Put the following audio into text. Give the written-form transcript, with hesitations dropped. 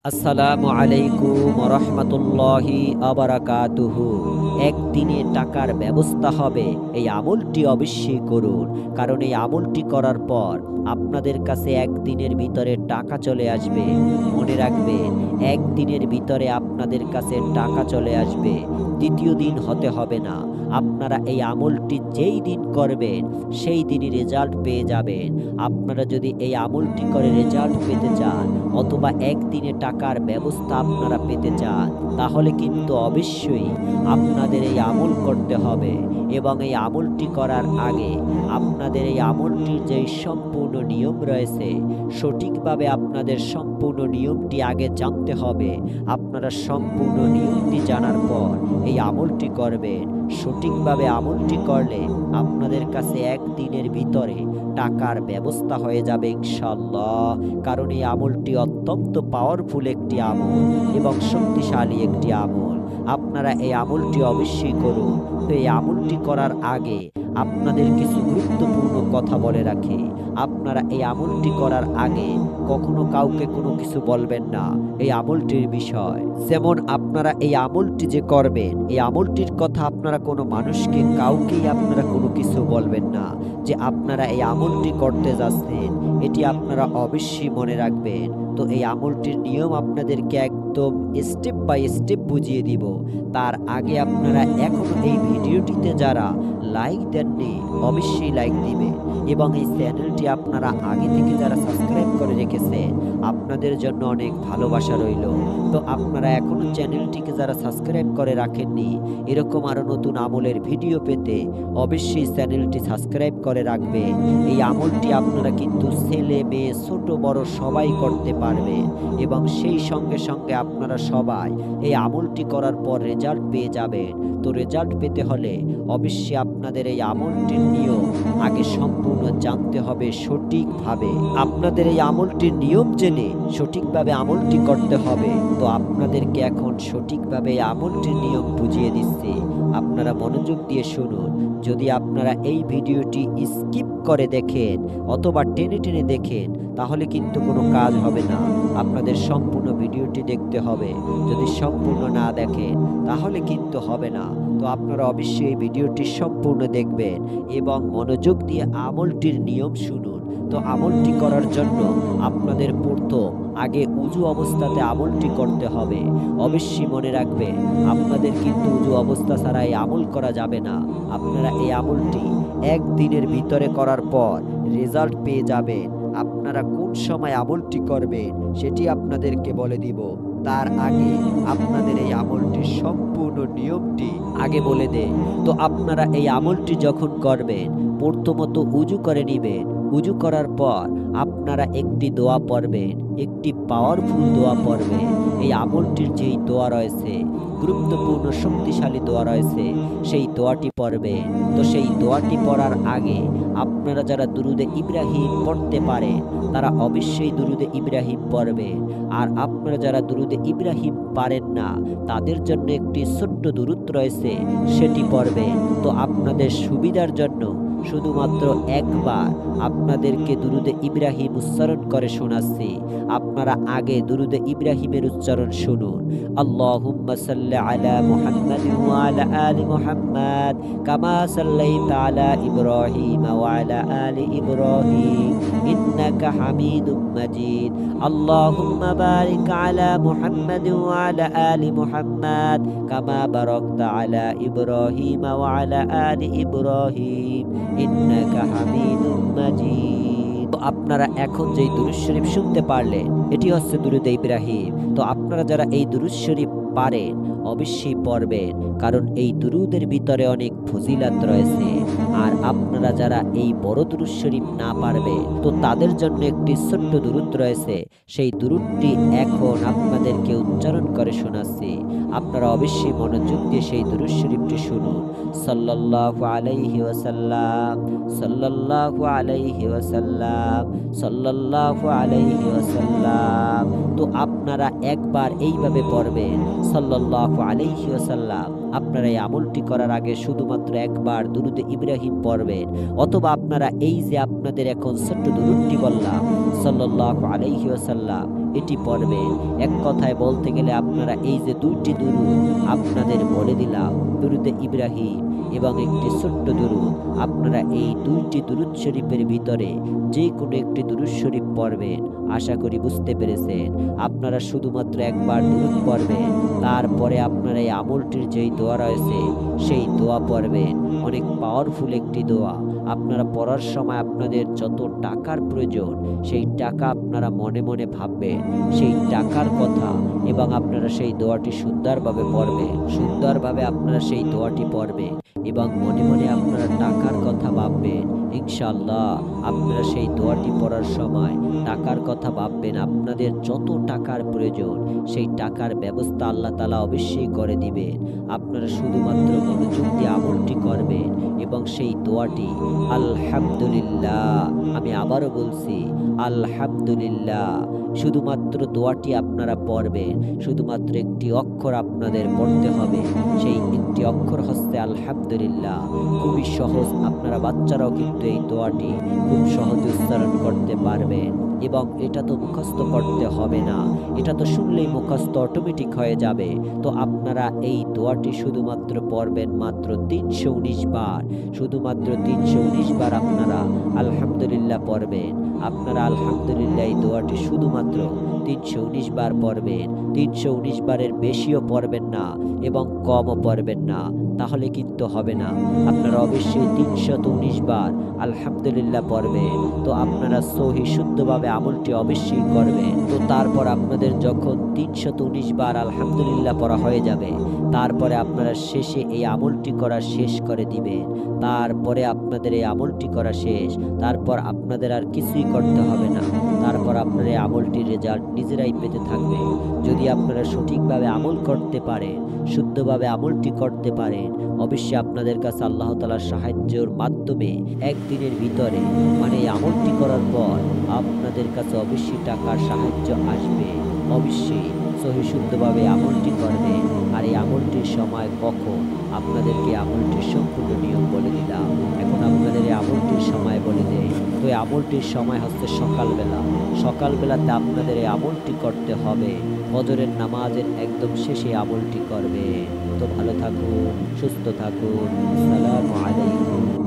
আসসালামু আলাইকুম রহমতুল্লাহি আবারাকাতুহু। একদিনে টাকার ব্যবস্থা হবে, এই আমলটি অবশ্যই করুন। কারণ এই আমলটি করার পর আপনাদের কাছে একদিনের ভিতরে টাকা চলে আসবে। মনে রাখবেন, একদিনের ভিতরে আপনাদের কাছে টাকা চলে আসবে। দ্বিতীয় দিন হতে হবে না। আপনারা এই আমলটি যেই দিন করবেন সেই দিনই রেজাল্ট পেয়ে যাবেন। আপনারা যদি এই আমলটি করে রেজাল্ট পেতে চান অথবা একদিনে টাকার ব্যবস্থা আপনারা পেতে চান, তাহলে কিন্তু অবশ্যই আপনাদের এই আমল করতে হবে। এবং এই আমলটি করার আগে আপনাদের এই আমলটির যে সম্পূর্ণ নিয়ম রয়েছে, সঠিকভাবে আপনাদের সম্পূর্ণ নিয়মটি আগে জানতে হবে। আপনারা সম্পূর্ণ নিয়মটি জানার পর এই আমলটি করবেন। সঠিকভাবে আমলটি করলে আপনাদের কাছে একদিনের ভিতরে টাকার ব্যবস্থা হয়ে যাবে ইনশাআল্লাহ। কারণ এই আমলটি অত্যন্ত পাওয়ারফুল একটি আমল এবং শক্তিশালী একটি আমল। আপনারা এই আমলটি অবশ্যই করুন। তো এই আমলটি করার আগে আপনাদের কিছু গুরুত্বপূর্ণ কথা বলে রাখি। আপনারা এই আমলটি করার আগে কখনো কাউকে কোনো কিছু বলবেন না এই আমলটির বিষয়। যেমন আপনারা এই আমলটি যে করবেন, এই আমলটির কথা আপনারা কোনো মানুষকে কাউকেই আপনারা কোনো কিছু বলবেন না যে আপনারা এই আমলটি করতে যাচ্ছেন। এটি আপনারা অবশ্যই মনে রাখবেন। তো এই আমলটির নিয়ম আপনাদেরকে একদম স্টেপ বাই স্টেপ বুঝিয়ে দিব। তার আগে আপনারা এখনো এই ভিডিওটিতে যারা লাইক দেননি অবশ্যই লাইক দিবেন। এবং এই চ্যানেলটি আপনারা আগে থেকে যারা সাবস্ক্রাইব করে রেখেছেন আপনাদের জন্য অনেক ভালোবাসা রইল। তো আপনারা এখনো চ্যানেলটিকে যারা সাবস্ক্রাইব করে রাখেননি, এরকম আরও নতুন আমলের ভিডিও পেতে অবশ্যই চ্যানেলটি সাবস্ক্রাইব করে রাখবেন। এই আমলটি আপনারা কিন্তু ছেলে মেয়ে ছোট বড় সবাই করতে পারবেন এবং সেই সঙ্গে সঙ্গে আপনারা সবাই এই আমলটি করার পর রেজাল্ট পেয়ে যাবেন। তো রেজাল্ট পেতে হলে অবশ্যই আপনাদের এই আমলটির নিয়ম আগে সম্পূর্ণ জানতে হবে সঠিকভাবে। আপনাদের এই আমলটির নিয়ম জেনে সঠিকভাবে আমলটি করতে হবে। তো আপনাদেরকে এখন সঠিকভাবে এই আমলটির নিয়ম বুঝিয়ে দিচ্ছি, আপনারা মনোযোগ দিয়ে শুনুন। যদি আপনারা এই ভিডিওটি স্কিপ করে দেখেন অথবা টেনে টেনে দেখেন তাহলে কিন্তু কোনো কাজ হবে না। আপনাদের সম্পূর্ণ ভিডিওটি দেখতে হবে। যদি সম্পূর্ণ না দেখেন তাহলে কিন্তু হবে না। তো আপনারা অবশ্যই এই ভিডিওটি সম্পূর্ণ দেখবেন এবং মনোযোগ দিয়ে আমলটির নিয়ম শুনুন। তো আমলটি করার জন্য আপনাদের প্রথম আগে উজু অবস্থাতে আমলটি করতে হবে। অবশ্যই মনে রাখবেন, আপনাদের কিন্তু উজু অবস্থা ছাড়া এই আমল করা যাবে না। আপনারা এই আমলটি একদিনের ভিতরে করার পর রেজাল্ট পেয়ে যাবেন। আপনারা কোন সময় আমলটি করবেন সেটি আপনাদেরকে বলে দিব। তার আগে আপনাদের এই আমলটির সম্পূর্ণ নিয়মটি আগে বলে দেয়। তো আপনারা এই আমলটি যখন করবেন প্রথমত উজু করে নেবেন। উজু করার পর আপনারা একটি দোয়া পড়বেন, একটি পাওয়ারফুল দোয়া পড়বেন। এই আমলটির যেই দোয়া রয়েছে, গুরুত্বপূর্ণ শক্তিশালী দোয়া রয়েছে, সেই দোয়াটি পড়বেন। তো সেই দোয়াটি পড়ার আগে আপনারা যারা দুরুদে ইব্রাহিম পড়তে পারেন তারা অবশ্যই দুরুদে ইব্রাহিম পড়বেন। আর আপনারা যারা দুরুদে ইব্রাহিম পারেন না তাদের জন্য একটি ছোট্ট দুরুদ রয়েছে, সেটি পড়বেন। তো আপনাদের সুবিধার জন্য শুধুমাত্র একবার আপনাদেরকে দুরুদে ইব্রাহিম উচ্চারণ করে শোনাচ্ছি। আপনারা আগে দুরুদে ইব্রাহিমের উচ্চারণ শুনুন। আল্লাহুম্মা সাল্লি আলা মুহাম্মাদ ওয়া আলা আলি মুহাম্মাদ কামা সাল্লাইতা আলা ইব্রাহিম ওয়া আলা আলি ইব্রাহিম ইন্নাকা হামিদুম মাজিদ। আল্লাহুম্মা বারিক আলা মুহাম্মাদ ওয়া আলা আলি মুহাম্মাদ কামা বারাকতা আলা ইব্রাহিম ওয়া আলা আলি ইব্রাহিম ইন্নাকা হামিদুম মাজিদ। আপনারা এখন যেই দুরূদ শরীফ শুনতে পারলেন এটি হচ্ছে দুরূদে ইব্রাহিম। তো আপনারা যারা এই দুরূদ শরীফ পারেন অবশ্যই পড়বেন, কারণ এই দুরূদের ভিতরে অনেক ফজিলত রয়েছে। আর আপনারা যারা এই বড় দুরূদ শরীফ না পারবেন তো তাদের জন্য একটি ছোট্ট দুরূদ রয়েছে, সেই দুরূদটি এখন আপনাদেরকে উচ্চারণ করে শোনাচ্ছি। আপনারা অবশ্যই মনোযোগ দিয়ে সেই দুরূদ শরীফটি শুনুন। সাল্লাল্লাহু আলাইহি ওয়াসাল্লাম, সাল্লাল্লাহু আলাইহি ওয়াসাল্লাম, সাল্লাল্লাহু আলাইহি ওয়াসাল্লাম। তো আপনারা একবার এইভাবে পড়বেন সাল্লাল্লাহু আলাইহি ওয়াসাল্লাম। আপনারা এই আমলটি করার আগে শুধুমাত্র একবার দুরুদে ইব্রাহিম পড়বেন, অথবা আপনারা এই যে আপনাদের এখন ছোট্ট দুরুদটি বললাম সাল্লাল্লাহু আলাইহি ওয়াসাল্লাম, এটি পড়বেন। এক কথায় বলতে গেলে আপনারা এই যে 2টি দুরূদ আপনাদের বলে দিলাম, দুরূদে ইব্রাহিম এবং একটি ছোট্ট দুরূদ, আপনারা এই 2টি দুরূদ শরীফের ভিতরে যে কোনো একটি দুরূদ শরীফ পড়বেন। আশা করি বুঝতে পেরেছেন। আপনারা শুধুমাত্র একবার দুরূদ পড়বেন, তারপরে আপনারা এই আমলটির যেই দোয়া রয়েছে সেই দোয়া পড়বেন। অনেক পাওয়ারফুল একটি দোয়া। আপনারা পড়ার সময় আপনাদের যত টাকার প্রয়োজন সেই টাকা আপনারা মনে মনে ভাববেন, সেই টাকার কথা, এবং আপনারা সেই দোয়াটি সুন্দরভাবে পড়বেন। সুন্দরভাবে আপনারা সেই দোয়াটি পড়বেন এবং মনে মনে আপনারা টাকার কথা ভাববেন। ইনশাআল্লাহ আপনারা সেই দোয়াটি পড়ার সময় টাকার কথা ভাববেন। আপনাদের যত টাকার প্রয়োজন সেই টাকার ব্যবস্থা আল্লাহ তাআলা অবশ্যই করে দিবেন। আপনারা শুধুমাত্র মনোযোগ দিয়ে আমলটি করবেন এবং সেই দোয়াটি আলহামদুলিল্লাহ, আমি আবারও বলছি আলহামদুলিল্লাহ, শুধুমাত্র দোয়াটি আপনারা পড়বেন। শুধুমাত্র একটি অক্ষর আপনাদের পড়তে হবে, সেই একটি অক্ষর হচ্ছে আলহামদুলিল্লাহ। খুবই সহজ, আপনারা বাচ্চারাও কিন্তু এই দোয়াটি খুব সহজে উচ্চারণ করতে পারবেন এবং এটা তো মুখস্থ করতে হবে না, এটা তো শুনলেই মুখস্থ অটোমেটিক হয়ে যাবে। তো আপনারা এই দোয়াটি শুধুমাত্র পড়বেন মাত্র 319 বার। শুধুমাত্র 319 বার আপনারা আলহামদুলিল্লাহ পড়বেন। আপনারা আলহামদুলিল্লাহ এই দোয়াটি শুধুমাত্র 319 বার পড়বেন। 319 বারের বেশিও পড়বেন না এবং কমও পড়বেন না, তাহলে কিন্তু হবে না। আপনারা অবশ্যই 319 বার আলহামদুলিল্লাহ পড়বেন। তো আপনারা সহি শুদ্ধভাবে আমলটি অবশ্যই করবেন। তো তারপর আপনাদের যখন 319 বার আলহামদুলিল্লাহ পড়া হয়ে যাবে, তারপরে আপনারা শেষে এই আমলটি করা শেষ করে দিবেন। তারপরে আপনাদের এই আমলটি করা শেষ, তারপর আপনাদের আর কিছুই করতে হবে না। তারপর আপনারা এই আমলটির রেজাল্ট নিজেরাই পেতে থাকবে। যদি আপনারা সঠিকভাবে আমল করতে পারেন, শুদ্ধভাবে আমলটি করতে পারেন, অবশ্যই আপনাদের কাছে আল্লাহ তাআলার সাহায্যের মাধ্যমে একদিনের ভিতরে, মানে এই আমলটি করার পর আপনাদের কাছে অবশ্যই টাকার সাহায্য আসবে। অবশ্যই সহি শুদ্ধভাবে আমলটি করবে। আর এই আমলটির সময় কখন, আপনাদেরকে আমলটির সম্পূর্ণ নিয়ম বলে দিলাম। এখন আপনাদের এই আমলটির সময় বলে দেয়। তো এই আমলটির সময় হচ্ছে সকালবেলা। সকালবেলাতে আপনাদের এই আমলটি করতে হবে। ফজরের নামাজের একদম শেষে আমলটি করবে। তো ভালো থাকুন, সুস্থ থাকুন। আসসালামু আলাইকুম।